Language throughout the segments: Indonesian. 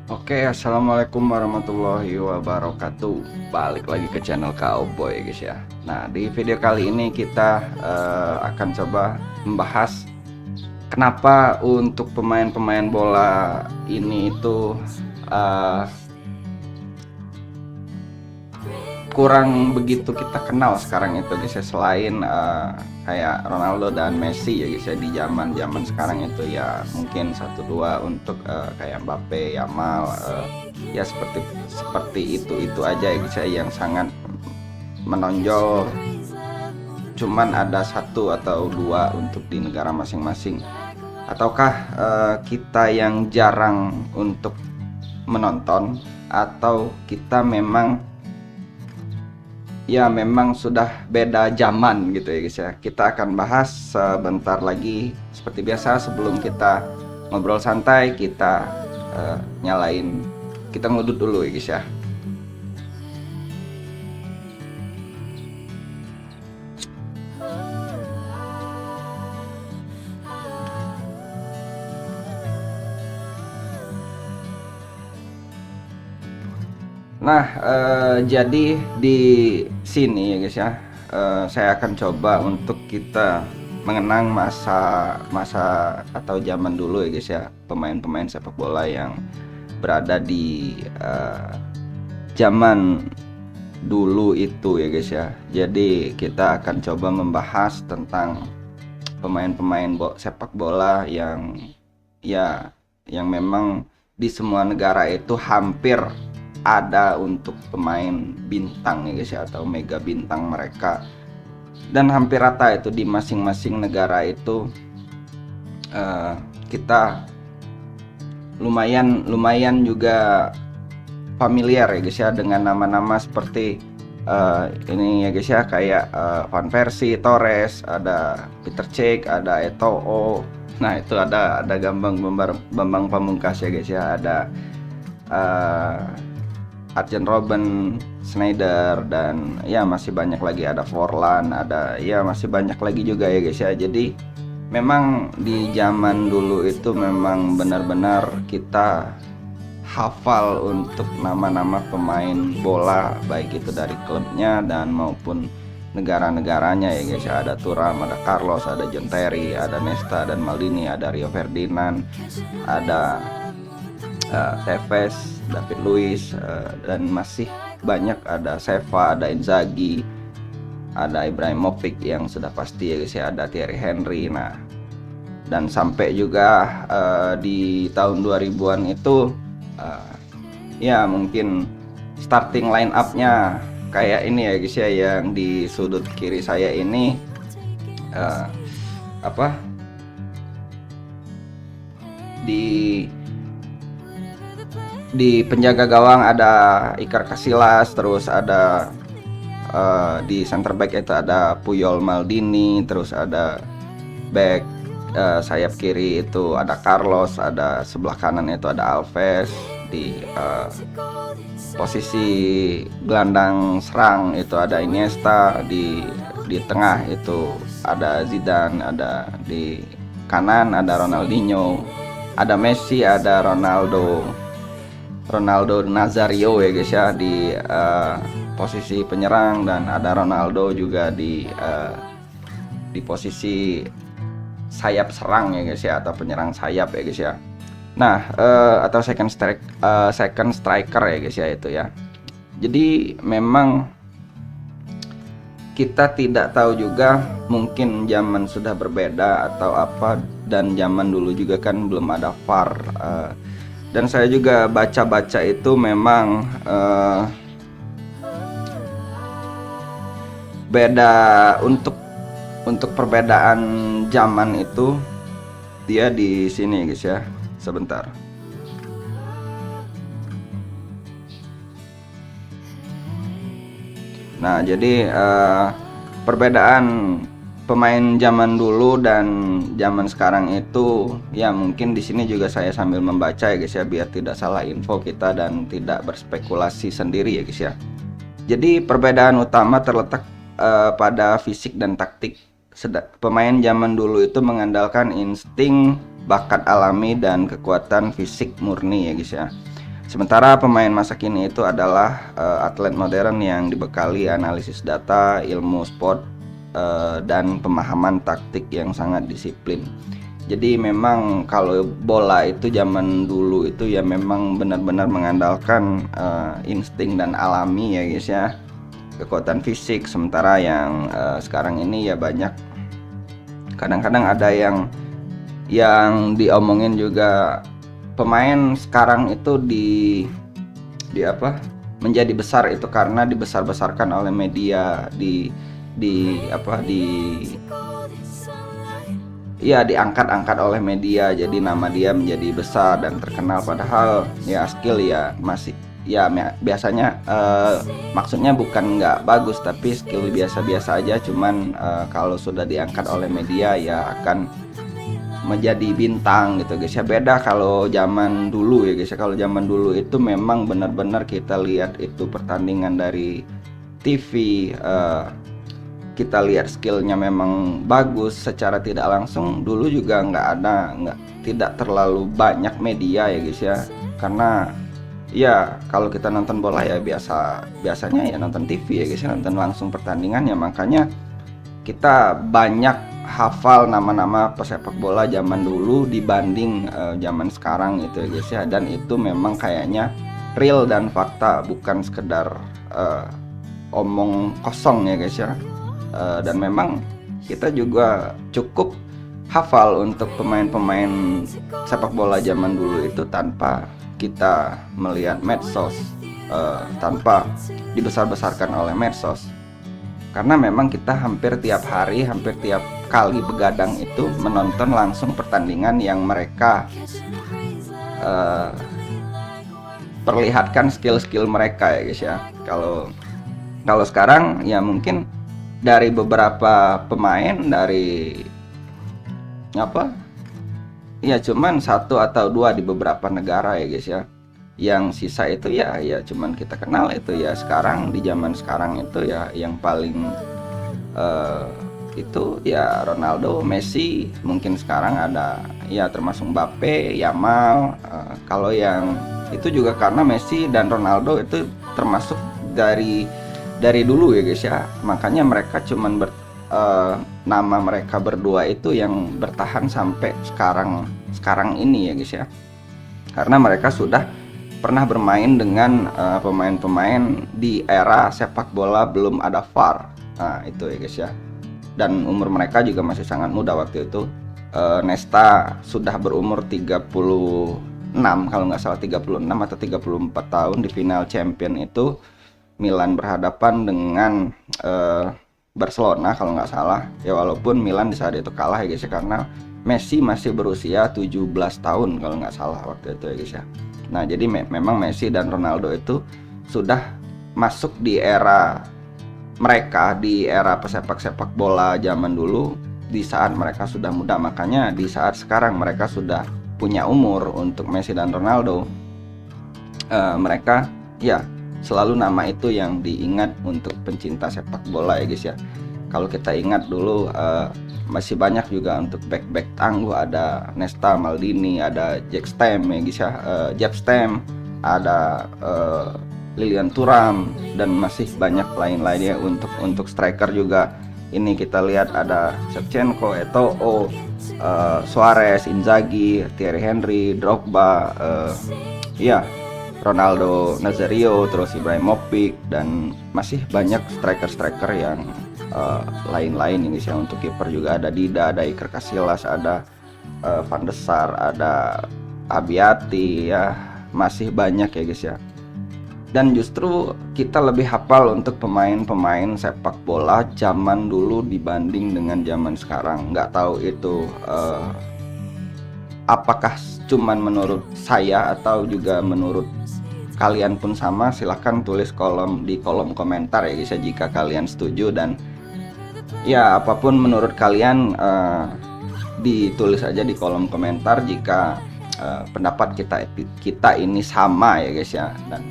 Oke, assalamualaikum warahmatullahi wabarakatuh. Balik lagi ke channel Cowboy guys ya. Nah, di video kali ini kita akan coba membahas kenapa untuk pemain-pemain bola ini itu eh, kurang begitu kita kenal sekarang itu guys ya, selain kayak Ronaldo dan Messi ya guys ya, di zaman sekarang itu ya mungkin satu dua untuk kayak Mbappe, Yamal, ya seperti seperti itu aja ya guys ya yang sangat menonjol. Cuman ada satu atau dua untuk di negara masing-masing, ataukah kita yang jarang untuk menonton, atau kita memang sudah beda zaman gitu ya guys ya. Kita akan bahas sebentar lagi. Seperti biasa, sebelum kita ngobrol santai, kita kita ngudut dulu ya guys ya. Nah, jadi di sini ya guys ya, saya akan coba untuk kita mengenang masa atau zaman dulu ya guys ya, pemain-pemain sepak bola yang berada di zaman dulu itu ya guys ya. Jadi kita akan coba membahas tentang pemain-pemain sepak bola yang ya yang memang di semua negara itu hampir ada untuk pemain bintang ya guys ya, atau mega bintang mereka, dan hampir rata itu di masing-masing negara itu. Kita lumayan juga familiar ya guys ya dengan nama-nama seperti ini ya guys ya, kayak Van Persie, Torres, ada Peter Cech, ada Eto'o. Nah, itu ada Bambang Pamungkas ya guys ya, ada Arjen Robben, Sneijder, dan ya masih banyak lagi, ada Forlan, ada ya masih banyak lagi juga ya guys ya. Jadi memang di zaman dulu itu memang benar-benar kita hafal untuk nama-nama pemain bola, baik itu dari klubnya dan maupun negara-negaranya ya guys ya. Ada Thuram, ada Carlos, ada John Terry, ada Nesta dan Maldini, ada Rio Ferdinand, ada Tevez, David Luiz, dan masih banyak, ada Seva, ada Inzaghi, ada Ibrahimovic yang sudah pasti ya guys ya, ada Thierry Henry. Nah, dan sampai juga di tahun 2000-an itu ya mungkin starting line up-nya kayak ini ya guys ya, yang di sudut kiri saya ini apa di penjaga gawang ada Iker Casillas, terus ada di center back itu ada Puyol Maldini, terus ada back sayap kiri itu ada Carlos, ada sebelah kanan itu ada Alves, di posisi gelandang serang itu ada Iniesta, di tengah itu ada Zidane, ada di kanan ada Ronaldinho, ada Messi, ada Ronaldo Nazario ya guys ya di posisi penyerang, dan ada Ronaldo juga di posisi sayap serang ya guys ya, atau penyerang sayap ya guys ya. Nah, atau second striker ya guys ya itu ya. Jadi memang kita tidak tahu juga, mungkin zaman sudah berbeda atau apa, dan zaman dulu juga kan belum ada VAR. Dan saya juga baca-baca itu memang beda untuk perbedaan zaman itu, dia di sini guys ya. Sebentar. Nah, jadi perbedaan pemain zaman dulu dan zaman sekarang itu ya mungkin di sini juga saya sambil membaca ya guys ya, biar tidak salah info kita dan tidak berspekulasi sendiri ya guys ya. Jadi perbedaan utama terletak pada fisik dan taktik. Pemain zaman dulu itu mengandalkan insting, bakat alami, dan kekuatan fisik murni ya guys ya. Sementara pemain masa kini itu adalah atlet modern yang dibekali analisis data, ilmu sport, dan pemahaman taktik yang sangat disiplin. Jadi memang kalau bola itu zaman dulu itu ya memang benar-benar mengandalkan insting dan alami ya guys ya, kekuatan fisik. Sementara yang sekarang ini ya banyak, kadang-kadang ada yang diomongin juga, pemain sekarang itu di apa, menjadi besar itu karena dibesar-besarkan oleh media, diangkat-angkat oleh media, jadi nama dia menjadi besar dan terkenal, padahal ya skill ya masih ya biasanya maksudnya bukan nggak bagus, tapi skill biasa-biasa aja, cuman kalau sudah diangkat oleh media ya akan menjadi bintang gitu guys ya. Beda kalau zaman dulu ya guys ya. Kalau zaman dulu itu memang benar-benar kita lihat itu pertandingan dari TV, kita lihat skillnya memang bagus secara tidak langsung. Dulu juga tidak terlalu banyak media ya guys ya, karena ya kalau kita nonton bola ya biasanya ya nonton TV ya guys ya, nonton langsung pertandingannya. Makanya kita banyak hafal nama-nama pesepak bola zaman dulu dibanding zaman sekarang itu ya guys ya. Dan itu memang kayaknya real dan fakta, bukan sekedar omong kosong ya guys ya. Dan memang kita juga cukup hafal untuk pemain-pemain sepak bola zaman dulu itu tanpa kita melihat medsos, tanpa dibesar-besarkan oleh medsos. Karena memang kita hampir tiap hari, hampir tiap kali begadang itu menonton langsung pertandingan yang mereka perlihatkan skill-skill mereka ya guys ya. Kalau sekarang ya mungkin dari beberapa pemain, dari ya cuman 1 atau 2 di beberapa negara ya guys ya. Yang sisa itu ya cuman kita kenal itu ya. Sekarang di zaman sekarang itu ya yang paling itu ya Ronaldo, Messi, mungkin sekarang ada ya termasuk Mbappe, Yamal. Kalau yang itu juga karena Messi dan Ronaldo itu termasuk dari dulu ya guys ya. Makanya mereka cuman nama mereka berdua itu yang bertahan sampai sekarang ini ya guys ya. Karena mereka sudah pernah bermain dengan pemain-pemain di era sepak bola belum ada VAR. Nah, itu ya guys ya. Dan umur mereka juga masih sangat muda waktu itu. Nesta sudah berumur 36 kalau nggak salah, 36 atau 34 tahun. Di final champion itu Milan berhadapan dengan Barcelona kalau nggak salah ya, walaupun Milan di saat itu kalah ya guys ya, karena Messi masih berusia 17 tahun kalau nggak salah waktu itu ya guys ya. Nah jadi memang Messi dan Ronaldo itu sudah masuk di era mereka, di era pesepak bola zaman dulu, di saat mereka sudah muda. Makanya di saat sekarang mereka sudah punya umur untuk Messi dan Ronaldo, mereka ya selalu nama itu yang diingat untuk pencinta sepak bola ya guys ya. Kalau kita ingat dulu masih banyak juga untuk back tangguh, ada Nesta, Maldini, ada Jack Stem ya guys ya, Jack Stem, ada Lilian Thuram, dan masih banyak lain-lainnya. Untuk striker juga ini kita lihat ada Shevchenko, Eto'o, Suarez, Inzaghi, Thierry Henry, Drogba, Ronaldo Nazario, terus Ibrahimovic, dan masih banyak striker-striker yang lain-lain ini sih. Untuk kiper juga ada Dida, ada Iker Casillas, ada Van de Sar, ada Abiati ya, masih banyak ya guys ya. Dan justru kita lebih hafal untuk pemain-pemain sepak bola zaman dulu dibanding dengan zaman sekarang. Nggak tahu itu apakah cuman menurut saya atau juga menurut kalian pun sama. Silahkan tulis di kolom komentar ya guys ya, jika kalian setuju. Dan ya apapun menurut kalian ditulis aja di kolom komentar jika pendapat kita ini sama ya guys ya. Dan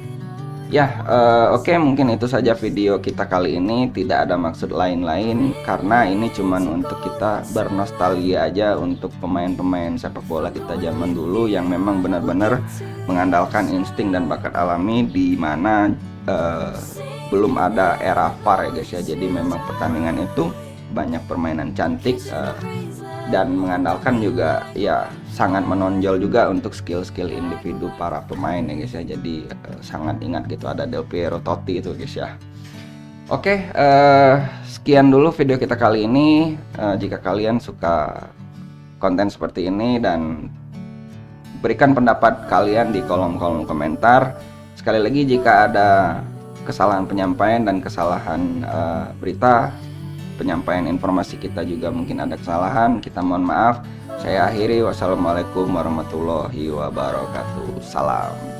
oke, mungkin itu saja video kita kali ini. Tidak ada maksud lain-lain, karena ini cuman untuk kita bernostalgia aja untuk pemain-pemain sepak bola kita zaman dulu yang memang benar-benar mengandalkan insting dan bakat alami, di mana belum ada era VAR ya guys ya. Jadi memang pertandingan itu banyak permainan cantik, dan mengandalkan juga ya sangat menonjol juga untuk skill-skill individu para pemain ya guys ya. Jadi sangat ingat gitu ada Del Piero, Totti itu guys ya. Oke, sekian dulu video kita kali ini. Jika kalian suka konten seperti ini, dan berikan pendapat kalian di kolom-kolom komentar. Sekali lagi, jika ada kesalahan penyampaian dan kesalahan berita, penyampaian informasi kita juga mungkin ada kesalahan, kita mohon maaf. Saya akhiri, wassalamualaikum warahmatullahi wabarakatuh. Salam.